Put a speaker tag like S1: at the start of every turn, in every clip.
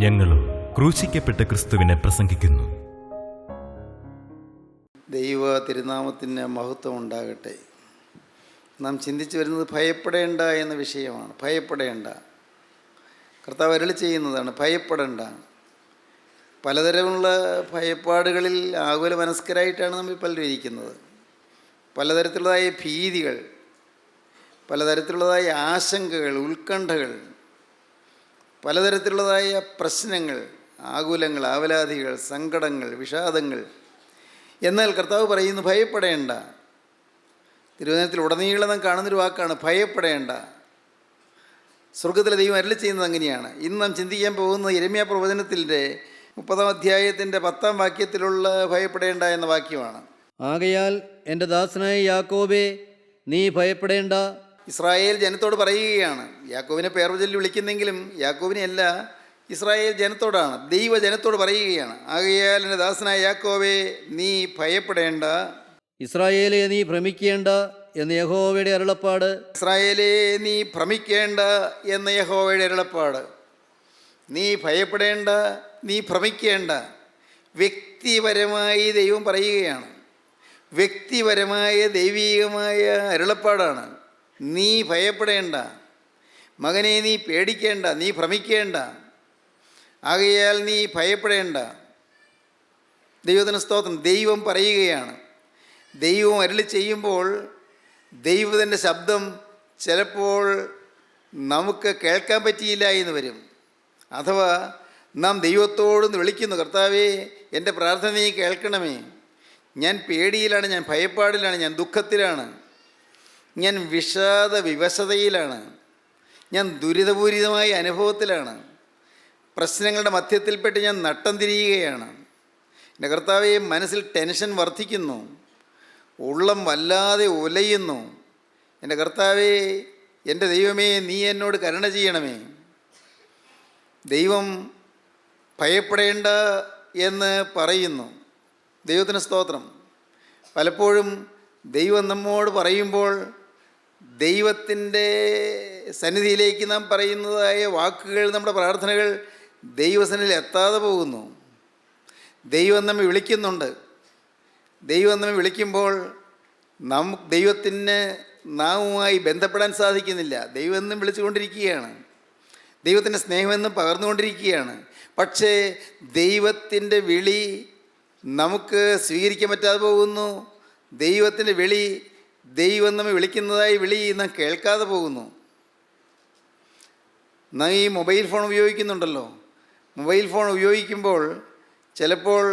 S1: ഞങ്ങളും ക്രൂശിക്കപ്പെട്ട ക്രിസ്തുവിനെ പ്രസംഗിക്കുന്നു.
S2: ദൈവ തിരുനാമത്തിന് മഹത്വം ഉണ്ടാകട്ടെ. നാം ചിന്തിച്ചു വരുന്നത് ഭയപ്പെടേണ്ട എന്ന വിഷയമാണ്. ഭയപ്പെടേണ്ട, കർത്താവ് അരുളി ചെയ്യുന്നതാണ്. ഭയപ്പെടേണ്ട. പലതരമുള്ള ഭയപ്പാടുകളിൽ ആകുല മനസ്കരായിട്ടാണ് നമ്മൾ പലരും ഇരിക്കുന്നത്. പലതരത്തിലുള്ളതായ ഭീതികൾ, പലതരത്തിലുള്ളതായ ആശങ്കകൾ, ഉത്കണ്ഠകൾ, പലതരത്തിലുള്ളതായ പ്രശ്നങ്ങൾ, ആകുലങ്ങൾ, ആവലാതികൾ, സങ്കടങ്ങൾ, വിഷാദങ്ങൾ. എന്നാൽ കർത്താവ് പറയുന്നു ഭയപ്പെടേണ്ട. തിരുവചനത്തിൽ ഉടനീളം നാം കാണുന്നൊരു വാക്കാണ് ഭയപ്പെടേണ്ട. സ്വർഗത്തിലെ ദൈവം അരുളി ചെയ്യുന്നത് അങ്ങനെയാണ്. ഇന്ന് നാം ചിന്തിക്കാൻ പോകുന്നത് യിരെമ്യാ പ്രവചനത്തിൻ്റെ 30-ാം അധ്യായത്തിൻ്റെ 10-ാം വാക്യത്തിലുള്ള ഭയപ്പെടേണ്ട എന്ന വാക്യമാണ്.
S3: ആകയാൽ എൻ്റെ ദാസനായ യാക്കോബേ, നീ ഭയപ്പെടേണ്ട.
S2: ഇസ്രായേൽ ജനത്തോട് പറയുകയാണ്. യാക്കോബിനെ പേർ ചൊല്ലി വിളിക്കുന്നെങ്കിലും യാക്കോബിനെ അല്ല, ഇസ്രായേൽ ജനത്തോടാണ്, ദൈവജനത്തോട് പറയുകയാണ്. ആകയാൽ എൻ്റെ ദാസനായ യാക്കോബേ, നീ ഭയപ്പെടേണ്ട.
S3: ഇസ്രായേലേ, നീ ഭ്രമിക്കേണ്ട എന്ന് യഹോവയുടെ അരുളപ്പാട്.
S2: ഇസ്രായേലേ, നീ ഭ്രമിക്കേണ്ട എന്ന യഹോവയുടെ അരുളപ്പാട്. നീ ഭയപ്പെടേണ്ട, നീ ഭ്രമിക്കേണ്ട. വ്യക്തിപരമായി ദൈവം പറയുകയാണ്. വ്യക്തിപരമായ ദൈവീകമായ അരുളപ്പാടാണ്. നീ ഭയപ്പെടേണ്ട മകനെ, നീ പേടിക്കേണ്ട, നീ ഭ്രമിക്കേണ്ട. ആകയാൽ നീ ഭയപ്പെടേണ്ട. ദൈവത്തിന് സ്തോത്രം. ദൈവം പറയുകയാണ്. ദൈവം അരുളി ചെയ്യുമ്പോൾ ദൈവത്തിൻ്റെ ശബ്ദം ചിലപ്പോൾ നമുക്ക് കേൾക്കാൻ പറ്റിയില്ല എന്ന് വരും. അഥവാ നാം ദൈവത്തോടൊന്ന് വിളിക്കുന്നു, കർത്താവേ, എൻ്റെ പ്രാർത്ഥന നീ കേൾക്കണമേ. ഞാൻ പേടിയിലാണ്, ഞാൻ ഭയപ്പാടിലാണ്, ഞാൻ ദുഃഖത്തിലാണ്, ഞാൻ വിഷാദ വിവശതയിലാണ്, ഞാൻ ദുരിതപൂരിതമായ അനുഭവത്തിലാണ്, പ്രശ്നങ്ങളുടെ മധ്യത്തിൽപ്പെട്ട് ഞാൻ നട്ടം തിരിയുകയാണ്. എൻ്റെ കർത്താവേ, മനസ്സിൽ ടെൻഷൻ വർദ്ധിക്കുന്നു, ഉള്ളം വല്ലാതെ ഉലയുന്നു. എൻ്റെ കർത്താവേ, എൻ്റെ ദൈവമേ, നീ എന്നോട് കരുണ ചെയ്യണമേ. ദൈവം ഭയപ്പെടേണ്ട എന്ന് പറയുന്നു. ദൈവത്തിന് സ്തോത്രം. പലപ്പോഴും ദൈവം നമ്മോട് പറയുമ്പോൾ ദൈവത്തിൻ്റെ സന്നിധിയിലേക്ക് നാം പറയുന്നതായ വാക്കുകൾ, നമ്മുടെ പ്രാർത്ഥനകൾ ദൈവസന്നിധിയിൽ എത്താതെ പോകുന്നു. ദൈവം നമ്മെ വിളിക്കുന്നുണ്ട്. ദൈവം നമ്മെ വിളിക്കുമ്പോൾ ദൈവത്തിന് നാവുമായി ബന്ധപ്പെടാൻ സാധിക്കുന്നില്ല. ദൈവം എന്നും വിളിച്ചുകൊണ്ടിരിക്കുകയാണ്. ദൈവത്തിൻ്റെ സ്നേഹമെന്നും പകർന്നുകൊണ്ടിരിക്കുകയാണ്. പക്ഷേ ദൈവത്തിൻ്റെ വിളി നമുക്ക് സ്വീകരിക്കാൻ പറ്റാതെ പോകുന്നു. ദൈവത്തിൻ്റെ വിളി, ദൈവം നമ്മെ വിളിക്കുന്നതായി വിളി നാം കേൾക്കാതെ പോകുന്നു. നാം ഈ മൊബൈൽ ഫോൺ ഉപയോഗിക്കുന്നുണ്ടല്ലോ. മൊബൈൽ ഫോൺ ഉപയോഗിക്കുമ്പോൾ ചിലപ്പോൾ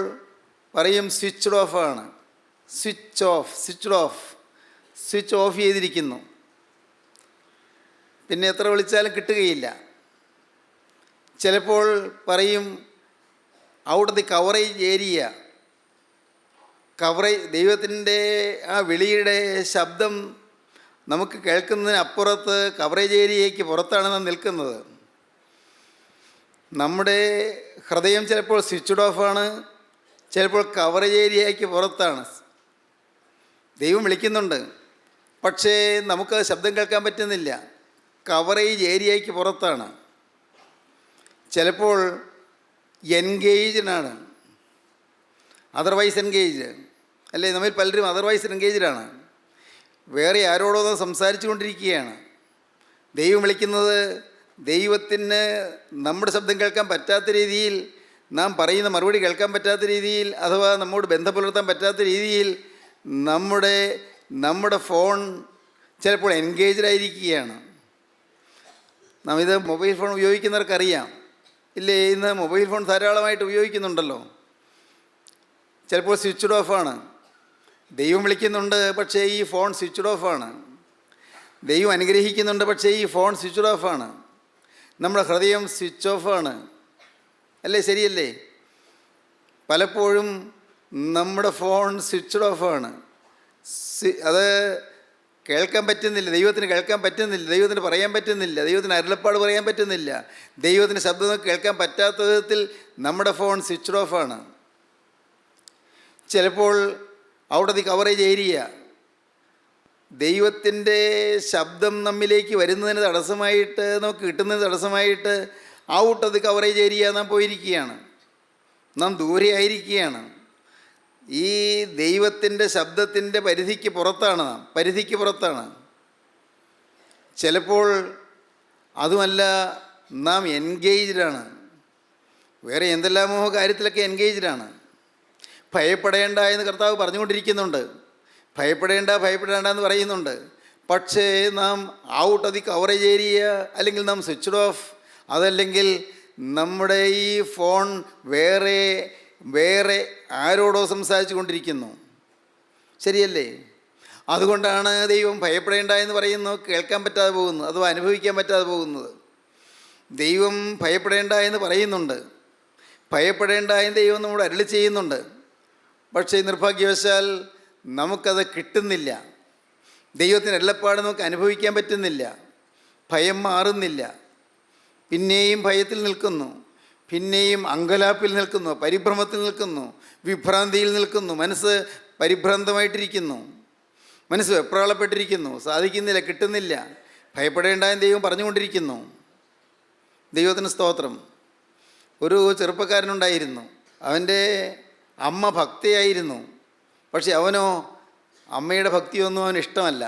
S2: പറയും സ്വിച്ച്ഡ് ഓഫാണ്, സ്വിച്ച് ഓഫ് ചെയ്തിരിക്കുന്നു. പിന്നെ എത്ര വിളിച്ചാലും കിട്ടുകയില്ല. ചിലപ്പോൾ പറയും out of the coverage area. ദൈവത്തിൻ്റെ ആ വിളിയുടെ ശബ്ദം നമുക്ക് കേൾക്കുന്നതിനപ്പുറത്ത് കവറേജ് ഏരിയയ്ക്ക് പുറത്താണ് നാം നിൽക്കുന്നത്. നമ്മുടെ ഹൃദയം ചിലപ്പോൾ സ്വിച്ച്ഡ് ഓഫാണ്, ചിലപ്പോൾ കവറേജ് ഏരിയയ്ക്ക് പുറത്താണ്. ദൈവം വിളിക്കുന്നുണ്ട്, പക്ഷേ നമുക്ക് ശബ്ദം കേൾക്കാൻ പറ്റുന്നില്ല. കവറേജ് ഏരിയയ്ക്ക് പുറത്താണ്. ചിലപ്പോൾ എൻഗേജ്ഡാണ്, അതർവൈസ് എൻഗേജ്ഡ് അല്ലേ? നമ്മിൽ പലരും അതർവൈസ് എൻഗേജ്ഡാണ്. വേറെ ആരോടോ സംസാരിച്ചു കൊണ്ടിരിക്കുകയാണ്. ദൈവം വിളിക്കുന്നത് ദൈവത്തിന് നമ്മുടെ ശബ്ദം കേൾക്കാൻ പറ്റാത്ത രീതിയിൽ, നാം പറയുന്ന മറുപടി കേൾക്കാൻ പറ്റാത്ത രീതിയിൽ, അഥവാ നമ്മോട് ബന്ധം പുലർത്താൻ പറ്റാത്ത രീതിയിൽ നമ്മുടെ ഫോൺ ചിലപ്പോൾ എൻഗേജ്ഡ് ആയിരിക്കുകയാണ്. നാം ഇത് മൊബൈൽ ഫോൺ ഉപയോഗിക്കുന്നവർക്കറിയാം ഇല്ലേ? ഇന്ന് മൊബൈൽ ഫോൺ ധാരാളമായിട്ട് ഉപയോഗിക്കുന്നുണ്ടല്ലോ. ചിലപ്പോൾ സ്വിച്ച്ഡ് ഓഫാണ്. ദൈവം വിളിക്കുന്നുണ്ട്, പക്ഷേ ഈ ഫോൺ സ്വിച്ച്ഡ് ഓഫാണ്. ദൈവം അനുഗ്രഹിക്കുന്നുണ്ട്, പക്ഷേ ഈ ഫോൺ സ്വിച്ച്ഡ് ഓഫാണ്. നമ്മുടെ ഹൃദയം സ്വിച്ച് ഓഫാണ് അല്ലേ? ശരിയല്ലേ? പലപ്പോഴും നമ്മുടെ ഫോൺ സ്വിച്ച്ഡ് ഓഫാണ്. അത് കേൾക്കാൻ പറ്റുന്നില്ല, ദൈവത്തിന് കേൾക്കാൻ പറ്റുന്നില്ല, ദൈവത്തിന് പറയാൻ പറ്റുന്നില്ല, ദൈവത്തിന് അരുളപ്പാട് പറയാൻ പറ്റുന്നില്ല. ദൈവത്തിന് ശബ്ദം കേൾക്കാൻ പറ്റാത്ത വിധത്തിൽ നമ്മുടെ ഫോൺ സ്വിച്ച്ഡ് ഓഫാണ്. ചിലപ്പോൾ out of the coverage area. ദൈവത്തിൻ്റെ ശബ്ദം നമ്മിലേക്ക് വരുന്നതിന് തടസ്സമായിട്ട്, നമുക്ക് കിട്ടുന്നതിന് തടസ്സമായിട്ട് out of the coverage area നാം പോയിരിക്കുകയാണ്. നാം ദൂരെ ആയിരിക്കുകയാണ്. ഈ ദൈവത്തിൻ്റെ ശബ്ദത്തിൻ്റെ പരിധിക്ക് പുറത്താണ് പരിധിക്ക് പുറത്താണ്. ചിലപ്പോൾ അതുമല്ല, നാം എൻഗേജ്ഡാണ്. വേറെ എന്തെല്ലാമോ കാര്യത്തിലൊക്കെ എൻഗേജ്ഡാണ്. ഭയപ്പെടേണ്ട എന്ന് കർത്താവ് പറഞ്ഞുകൊണ്ടിരിക്കുന്നുണ്ട്. ഭയപ്പെടേണ്ട എന്ന് പറയുന്നുണ്ട്. പക്ഷേ നാം out of the coverage area, അല്ലെങ്കിൽ നാം സ്വിച്ച്ഡ് ഓഫ്, അതല്ലെങ്കിൽ നമ്മുടെ ഈ ഫോൺ വേറെ ആരോടോ സംസാരിച്ചു കൊണ്ടിരിക്കുന്നു. ശരിയല്ലേ? അതുകൊണ്ടാണ് ദൈവം ഭയപ്പെടേണ്ട എന്ന് പറയുന്നു, കേൾക്കാൻ പറ്റാതെ പോകുന്നത് അഥവാ അനുഭവിക്കാൻ പറ്റാതെ പോകുന്നത്. ദൈവം ഭയപ്പെടേണ്ട എന്ന് പറയുന്നുണ്ട്, ഭയപ്പെടേണ്ട എന്ന് ദൈവം നമ്മോട് അരുളി ചെയ്യുന്നുണ്ട്. പക്ഷേ നിർഭാഗ്യവശാൽ നമുക്കത് കിട്ടുന്നില്ല. ദൈവത്തിൻ്റെ അരുളപ്പാട് നമുക്ക് അനുഭവിക്കാൻ പറ്റുന്നില്ല. ഭയം മാറുന്നില്ല. പിന്നെയും ഭയത്തിൽ നിൽക്കുന്നു, പിന്നെയും അങ്കലാപ്പിൽ നിൽക്കുന്നു, പരിഭ്രമത്തിൽ നിൽക്കുന്നു, വിഭ്രാന്തിയിൽ നിൽക്കുന്നു. മനസ്സ് പരിഭ്രാന്തമായിട്ടിരിക്കുന്നു, മനസ്സ് വെപ്രാളപ്പെട്ടിരിക്കുന്നു. സാധിക്കുന്നില്ല, കിട്ടുന്നില്ല. ഭയപ്പെടേണ്ട എന്ന് ദൈവം പറഞ്ഞുകൊണ്ടിരിക്കുന്നു. ദൈവത്തിന് സ്തോത്രം. ഒരു ചെറുപ്പക്കാരനുണ്ടായിരുന്നു. അവൻ്റെ അമ്മ ഭക്തയായിരുന്നു. പക്ഷെ അവനോ അമ്മയുടെ ഭക്തിയൊന്നും അവന് ഇഷ്ടമല്ല.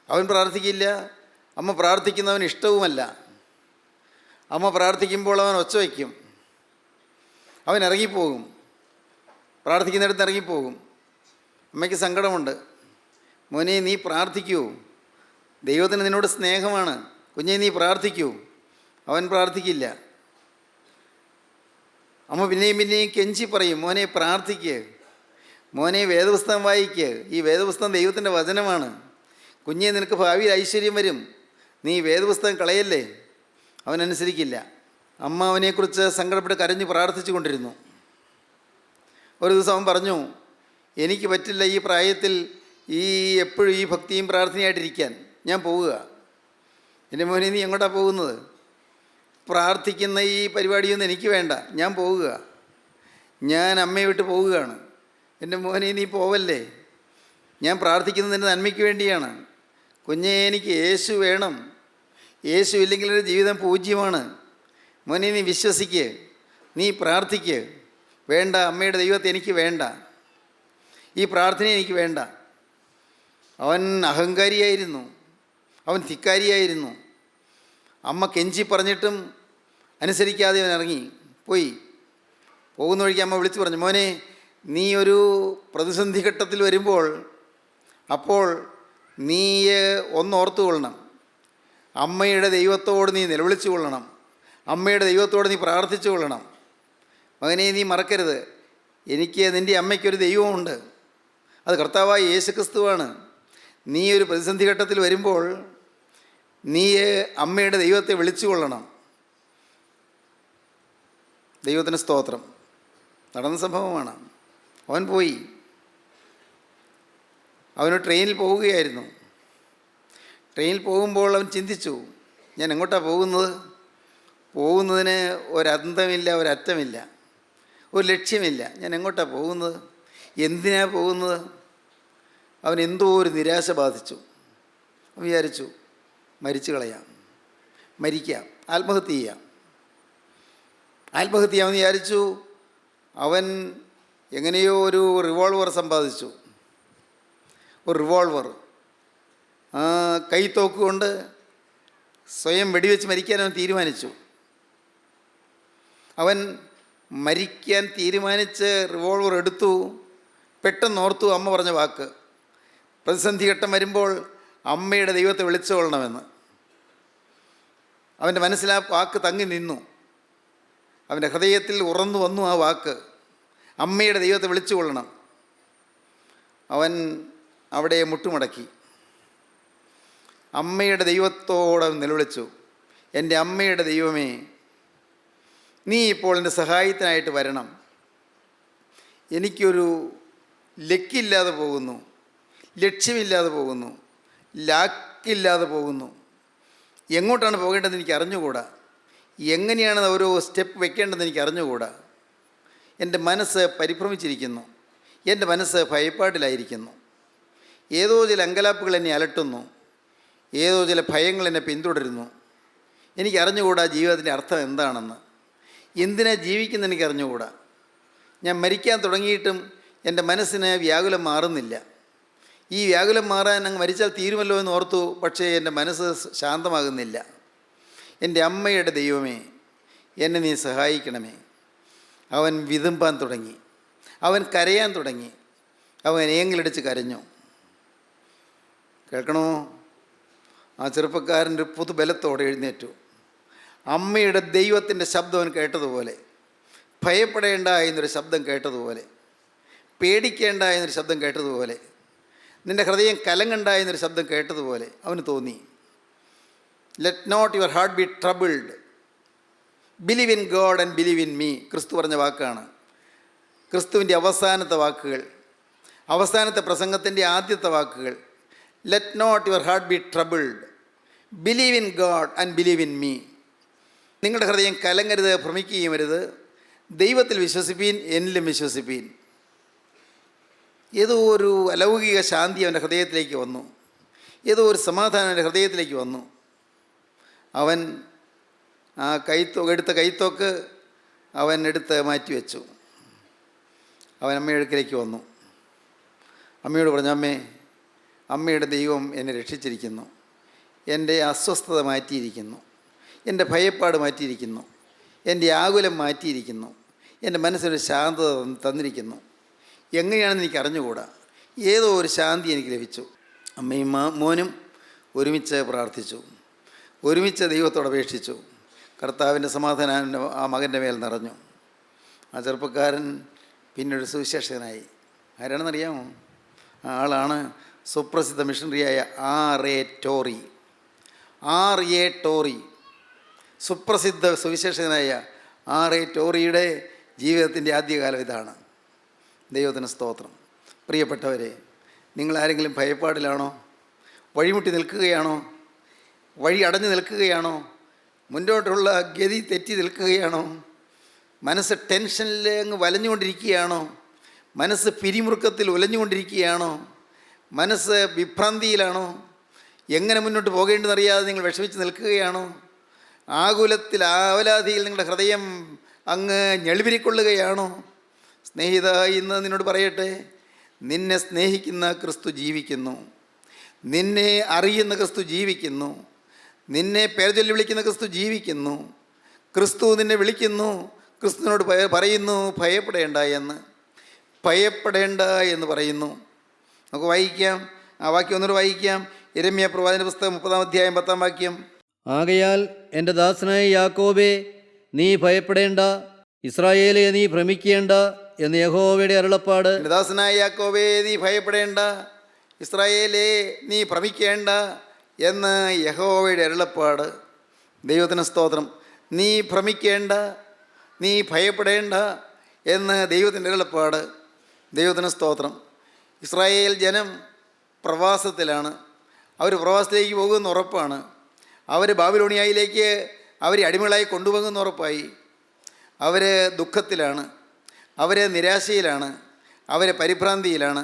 S2: അവൻ പ്രാർത്ഥിക്കില്ല, അമ്മ പ്രാർത്ഥിക്കുന്നവന് ഇഷ്ടവുമല്ല. അമ്മ പ്രാർത്ഥിക്കുമ്പോൾ അവൻ ഒച്ച വയ്ക്കും, അവൻ ഇറങ്ങിപ്പോകും, പ്രാർത്ഥിക്കുന്നിടത്ത് ഇറങ്ങിപ്പോകും. അമ്മയ്ക്ക് സങ്കടമുണ്ട്. മോനെ നീ പ്രാർത്ഥിക്കൂ, ദൈവത്തിന് നിന്നോട് സ്നേഹമാണ്, കുഞ്ഞെ നീ പ്രാർത്ഥിക്കൂ. അവൻ പ്രാർത്ഥിക്കില്ല. അമ്മ പിന്നെയും കെഞ്ചി പറയും, മോനെ പ്രാർത്ഥിക്ക്, മോനെ വേദപുസ്തകം വായിക്ക്, ഈ വേദപുസ്തകം ദൈവത്തിൻ്റെ വചനമാണ്, കുഞ്ഞെ നിനക്ക് ഭാവിയിൽ ഐശ്വര്യം വരും, നീ വേദപുസ്തകം കളയല്ലേ. അവനനുസരിക്കില്ല. അമ്മ അവനെക്കുറിച്ച് സങ്കടപ്പെട്ട് കരഞ്ഞ് പ്രാർത്ഥിച്ചു കൊണ്ടിരുന്നു. ഒരു ദിവസം അവൻ പറഞ്ഞു, എനിക്ക് പറ്റില്ല ഈ പ്രായത്തിൽ എപ്പോഴും ഈ ഭക്തിയും പ്രാർത്ഥനയായിട്ടിരിക്കാൻ, ഞാൻ പോവുക. എൻ്റെ മോനെ നീ എങ്ങോട്ടാണ് പോകുന്നത്? പ്രാർത്ഥിക്കുന്ന ഈ പരിപാടിയൊന്നും എനിക്ക് വേണ്ട, ഞാൻ പോവുക, ഞാൻ അമ്മയെ വിട്ട് പോവുകയാണ്. എൻ്റെ മോനെ നീ പോവല്ലേ, ഞാൻ പ്രാർത്ഥിക്കുന്നത് നിൻ്റെ നന്മയ്ക്ക് വേണ്ടിയാണ്. കുഞ്ഞെ എനിക്ക് യേശു വേണം, യേശു ഇല്ലെങ്കിൽ ഒരു ജീവിതം പൂജ്യമാണ്. മോനെ നീ വിശ്വസിക്ക്, നീ പ്രാർത്ഥിക്ക്. വേണ്ട, അമ്മയുടെ ദൈവത്തെ എനിക്ക് വേണ്ട, ഈ പ്രാർത്ഥന എനിക്ക് വേണ്ട. അവൻ അഹങ്കാരിയായിരുന്നു, അവൻ ധിക്കാരിയായിരുന്നു. അമ്മ കെഞ്ചി പറഞ്ഞിട്ടും അനുസരിക്കാതെ അവൻ ഇറങ്ങി പോയി. പോകുന്ന വഴിക്ക് അമ്മ വിളിച്ചു പറഞ്ഞു, മോനെ നീ ഒരു പ്രതിസന്ധി ഘട്ടത്തിൽ വരുമ്പോൾ അപ്പോൾ നീ ഒന്നോർത്തു കൊള്ളണം, അമ്മയുടെ ദൈവത്തോട് നീ നിലവിളിച്ചു കൊള്ളണം, അമ്മയുടെ ദൈവത്തോട് നീ പ്രാർത്ഥിച്ചു കൊള്ളണം. മകനെ നീ മറക്കരുത്, എനിക്ക് നിൻ്റെ അമ്മയ്ക്കൊരു ദൈവമുണ്ട്, അത് കർത്താവായ യേശുക്രിസ്തുവാണ്. നീ ഒരു പ്രതിസന്ധി ഘട്ടത്തിൽ വരുമ്പോൾ നീ അമ്മയുടെ ദൈവത്തെ വിളിച്ചു കൊള്ളണം. ദൈവത്തിന് സ്തോത്രം. നടന്ന സംഭവമാണ്. അവൻ പോയി. അവന് ട്രെയിനിൽ പോവുകയായിരുന്നു. ട്രെയിനിൽ പോകുമ്പോൾ അവൻ ചിന്തിച്ചു, ഞാൻ എങ്ങോട്ടാണ് പോകുന്നത്? പോകുന്നതിന് ഒരന്തമില്ല, ഒരറ്റമില്ല, ഒരു ലക്ഷ്യമില്ല. ഞാൻ എങ്ങോട്ടാണ് പോകുന്നത്? എന്തിനാണ് പോകുന്നത്? അവൻ എന്തോ ഒരു നിരാശ ബാധിച്ചു. അവൻ വിചാരിച്ചു, മരിച്ചു കളയാം, മരിക്കാം, ആത്മഹത്യ ചെയ്യാം. ആത്മഹത്യ ചെയ്യാമെന്ന് വിചാരിച്ചു. അവൻ എങ്ങനെയോ ഒരു റിവോൾവർ സമ്പാദിച്ചു. ഒരു റിവോൾവർ, കൈത്തോക്ക് കൊണ്ട് സ്വയം വെടിവെച്ച് മരിക്കാൻ അവൻ തീരുമാനിച്ചു. അവൻ മരിക്കാൻ തീരുമാനിച്ച് റിവോൾവർ എടുത്തു. പെട്ടെന്ന് ഓർത്തു അമ്മ പറഞ്ഞ വാക്ക്, പ്രതിസന്ധി ഘട്ടം വരുമ്പോൾ അമ്മയുടെ ദൈവത്തെ വിളിച്ചു കൊള്ളണമെന്ന്. അവൻ്റെ മനസ്സിൽ ആ വാക്ക് തങ്ങി നിന്നു. അവൻ്റെ ഹൃദയത്തിൽ ഉറന്നു വന്നു ആ വാക്ക്, അമ്മയുടെ ദൈവത്തെ വിളിച്ചു കൊള്ളണം. അവൻ അവിടെ മുട്ടുമടക്കി അമ്മയുടെ ദൈവത്തോട് നിലവിളിച്ചു, എൻ്റെ അമ്മയുടെ ദൈവമേ, നീ ഇപ്പോൾ എൻ്റെ സഹായത്തിനായിട്ട് വരണം. എനിക്കൊരു ലക്കില്ലാതെ പോകുന്നു, ലക്ഷ്യമില്ലാതെ പോകുന്നു, ലാക്കില്ലാതെ പോകുന്നു. എങ്ങോട്ടാണ് പോകേണ്ടതെന്ന് എനിക്ക് അറിഞ്ഞുകൂടാ, എങ്ങനെയാണ് ഓരോ സ്റ്റെപ്പ് വെക്കേണ്ടതെന്ന് എനിക്ക് അറിഞ്ഞുകൂടാ. എൻ്റെ മനസ്സ് പരിഭ്രമിച്ചിരിക്കുന്നു, എൻ്റെ മനസ്സ് ഭയപ്പാടിലായിരിക്കുന്നു. ഏതോ ചില അങ്കലാപ്പുകൾ എന്നെ അലട്ടുന്നു, ഏതോ ചില ഭയങ്ങൾ എന്നെ പിന്തുടരുന്നു. എനിക്ക് അറിഞ്ഞുകൂടാ ജീവിതത്തിൻ്റെ അർത്ഥം എന്താണെന്ന്. എന്തിനാ ജീവിക്കുന്ന എനിക്ക് അറിഞ്ഞുകൂടാ. ഞാൻ മരിക്കാൻ തുടങ്ങിയിട്ടും എൻ്റെ മനസ്സിന് വ്യാകുലം മാറുന്നില്ല. ഈ വ്യാകുലം മാറാൻ അങ്ങ് മരിച്ചാൽ തീരുമല്ലോ എന്ന് ഓർത്തു, പക്ഷേ എൻ്റെ മനസ്സ് ശാന്തമാകുന്നില്ല. എൻ്റെ അമ്മയുടെ ദൈവമേ, എന്നെ നീ സഹായിക്കണമേ. അവൻ വിതുമ്പാൻ തുടങ്ങി, അവൻ കരയാൻ തുടങ്ങി, അവൻ ഏങ്ങിലടിച്ച് കരഞ്ഞു. കേൾക്കണോ? ആ ചെറുപ്പക്കാരൻ്റെ പുതുബലത്തോടെ എഴുന്നേറ്റു. അമ്മയുടെ ദൈവത്തിൻ്റെ ശബ്ദം അവൻ കേട്ടതുപോലെ, ഭയപ്പെടേണ്ട എന്നൊരു ശബ്ദം കേട്ടതുപോലെ, പേടിക്കേണ്ട എന്നൊരു ശബ്ദം കേട്ടതുപോലെ, നിൻ്റെ ഹൃദയം കലങ്ങണ്ട എന്നൊരു ശബ്ദം കേട്ടതുപോലെ അവന് തോന്നി. Let not your heart be troubled, believe in God and believe in me. ക്രിസ്തു പറഞ്ഞ വാക്കാണ്. ക്രിസ്തുവിൻ്റെ അവസാനത്തെ വാക്കുകൾ, അവസാനത്തെ പ്രസംഗത്തിൻ്റെ ആദ്യത്തെ വാക്കുകൾ. Let not your heart be troubled, believe in God and believe in me. നിങ്ങളുടെ ഹൃദയം കലങ്ങരുത്, ഭ്രമിക്കുകയും അരുത്. ദൈവത്തിൽ വിശ്വസിപ്പീൻ, എന്നിലും വിശ്വസിപ്പീൻ. ഏതോ ഒരു അലൗകിക ശാന്തി അവൻ്റെ ഹൃദയത്തിലേക്ക് വന്നു. ഏതോ ഒരു സമാധാനം അവൻ്റെ ഹൃദയത്തിലേക്ക് വന്നു. അവൻ ആ എടുത്ത കൈത്തോക്ക് അവൻ എടുത്ത് മാറ്റിവെച്ചു. അവൻ അമ്മയുടെ അടുക്കലേക്ക് വന്നു. അമ്മയോട് പറഞ്ഞു, അമ്മേ, അമ്മയുടെ ദൈവം എന്നെ രക്ഷിച്ചിരിക്കുന്നു. എൻ്റെ അസ്വസ്ഥത മാറ്റിയിരിക്കുന്നു, എൻ്റെ ഭയപ്പാട് മാറ്റിയിരിക്കുന്നു, എൻ്റെ ആകുലം മാറ്റിയിരിക്കുന്നു, എൻ്റെ മനസ്സിനൊരു ശാന്തത തന്നിരിക്കുന്നു. എങ്ങനെയാണെന്ന് എനിക്ക് അറിഞ്ഞുകൂടാ. ഏതോ ഒരു ശാന്തി എനിക്ക് ലഭിച്ചു. അമ്മയും മോനും ഒരുമിച്ച് പ്രാർത്ഥിച്ചു, ഒരുമിച്ച് ദൈവത്തോട് അപേക്ഷിച്ചു. കർത്താവിൻ്റെ സമാധാനം ആ മകൻ്റെ മേൽ നിറഞ്ഞു. ആ ചെറുപ്പക്കാരൻ പിന്നീട് സുവിശേഷകനായി. ആരാണെന്നറിയാമോ? ആ ആളാണ് സുപ്രസിദ്ധ മിഷണറിയായ R.A. Tory. R.A. Tory, സുപ്രസിദ്ധ സുവിശേഷകനായ R.A. ടോറിയുടെ ജീവിതത്തിൻ്റെ ആദ്യകാലം ഇതാണ്. ദൈവത്തിന് സ്തോത്രം. പ്രിയപ്പെട്ടവരെ, നിങ്ങളാരെങ്കിലും ഭയപ്പാടിലാണോ? വഴിമുട്ടി നിൽക്കുകയാണോ? വഴി അടഞ്ഞു നിൽക്കുകയാണോ? മുന്നോട്ടുള്ള ഗതി തെറ്റി നിൽക്കുകയാണോ? മനസ്സ് ടെൻഷനിൽ അങ്ങ് വലഞ്ഞുകൊണ്ടിരിക്കുകയാണോ? മനസ്സ് പിരിമുറുക്കത്തിൽ ഉലഞ്ഞുകൊണ്ടിരിക്കുകയാണോ? മനസ്സ് വിഭ്രാന്തിയിലാണോ? എങ്ങനെ മുന്നോട്ട് പോകേണ്ടതെന്നറിയാതെ നിങ്ങൾ വിഷമിച്ച് നിൽക്കുകയാണോ? ആകുലത്തിൽ, ആവലാതിയിൽ നിങ്ങളുടെ ഹൃദയം അങ്ങ് ഞെളിവിരിക്കൊള്ളുകയാണോ? സ്നേഹിത, ഇന്ന് നിന്നോട് പറയട്ടെ, നിന്നെ സ്നേഹിക്കുന്ന ക്രിസ്തു ജീവിക്കുന്നു. നിന്നെ അറിയുന്ന ക്രിസ്തു ജീവിക്കുന്നു. നിന്നെ പേര് ചൊല്ലി വിളിക്കുന്ന ക്രിസ്തു ജീവിക്കുന്നു. ക്രിസ്തു നിന്നെ വിളിക്കുന്നു. ക്രിസ്തുവിനോട് പറയുന്നു, ഭയപ്പെടേണ്ട എന്ന്. ഭയപ്പെടേണ്ട എന്ന് പറയുന്നു. നമുക്ക് വായിക്കാം, ആ വാക്യം ഒന്നുകൂടെ വായിക്കാം. യിരെമ്യാ പ്രവാചകന്റെ പുസ്തകം 30-ാം അധ്യായം 10-ാം വാക്യം.
S3: ആകയാൽ എൻ്റെ ദാസനായ യാക്കോബേ, നീ ഭയപ്പെടേണ്ട, ഇസ്രായേലേ, നീ ഭ്രമിക്കേണ്ട എന്ന് യഹോവയുടെ അരുളപ്പാട്.
S2: എൻ്റെ ദാസനായ യാക്കോബേ, നീ ഭയപ്പെടേണ്ട, ഇസ്രായേലേ, നീ ഭ്രമിക്കേണ്ട എന്ന് യഹോവയുടെ അരുളപ്പാട്. ദൈവത്തിന് സ്തോത്രം. നീ ഭ്രമിക്കേണ്ട, നീ ഭയപ്പെടേണ്ട എന്ന് ദൈവത്തിൻ്റെ അരുളപ്പാട്. ദൈവത്തിന് സ്തോത്രം. ഇസ്രായേൽ ജനം പ്രവാസത്തിലാണ്. അവർ പ്രവാസത്തിലേക്ക് പോകുമെന്ന് ഉറപ്പാണ്. അവർ ബാബിലോണിയയിലേക്ക് അവരെ അടിമകളായി കൊണ്ടുപോകുന്ന ഉറപ്പായി. അവർ ദുഃഖത്തിലാണ്, അവർ നിരാശയിലാണ്, അവർ പരിഭ്രാന്തിയിലാണ്.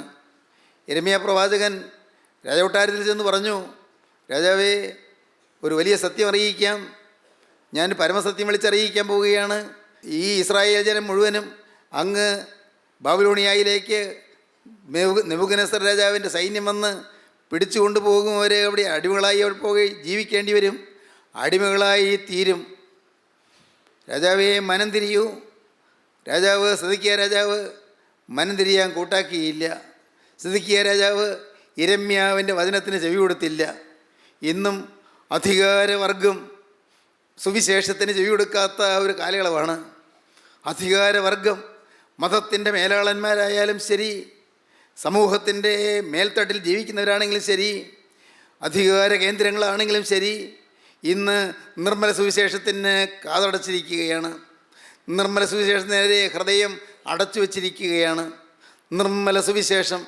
S2: യിരെമ്യാ പ്രവാചകൻ രാജകൊട്ടാരത്തിൽ ചെന്ന് പറഞ്ഞു, രാജാവേ, ഒരു വലിയ സത്യം അറിയിക്കാം. ഞാൻ പരമസത്യം വിളിച്ചറിയിക്കാൻ പോവുകയാണ്. ഈ ഇസ്രായേൽ ജനം മുഴുവനും അങ്ങ് ബാബിലോണിയയിലേക്ക് നെബൂഖദ്നേസർ രാജാവിൻ്റെ സൈന്യം വന്ന് പിടിച്ചു കൊണ്ടുപോകും. അവരെ അവിടെ അടിമകളായി അവിടെ പോയി ജീവിക്കേണ്ടി വരും, അടിമകളായി തീരും. രാജാവേ, മനം തിരിയൂ. രാജാവ് സിദെക്കീയ രാജാവ് മനം തിരിയാൻ കൂട്ടാക്കിയില്ല. സിദെക്കീയ രാജാവ് യിരെമ്യാവിൻ്റെ വചനത്തിന് ചെവി കൊടുത്തില്ല. ഇന്നും അധികാരവർഗം സുവിശേഷത്തിന് ചെവി കൊടുക്കാത്ത ഒരു കാലയളവാണ്. അധികാരവർഗം, മതത്തിൻ്റെ മേലാളന്മാരായാലും ശരി, സമൂഹത്തിൻ്റെ മേൽത്തട്ടിൽ ജീവിക്കുന്നവരാണെങ്കിലും ശരി, അധികാര കേന്ദ്രങ്ങളാണെങ്കിലും ശരി, ഇന്ന് നിർമ്മല സുവിശേഷത്തിന് കാതടച്ചിരിക്കുകയാണ്. നിർമ്മല സുവിശേഷത്തിനെതിരെ ഹൃദയം അടച്ചു വച്ചിരിക്കുകയാണ്. നിർമ്മല സുവിശേഷം,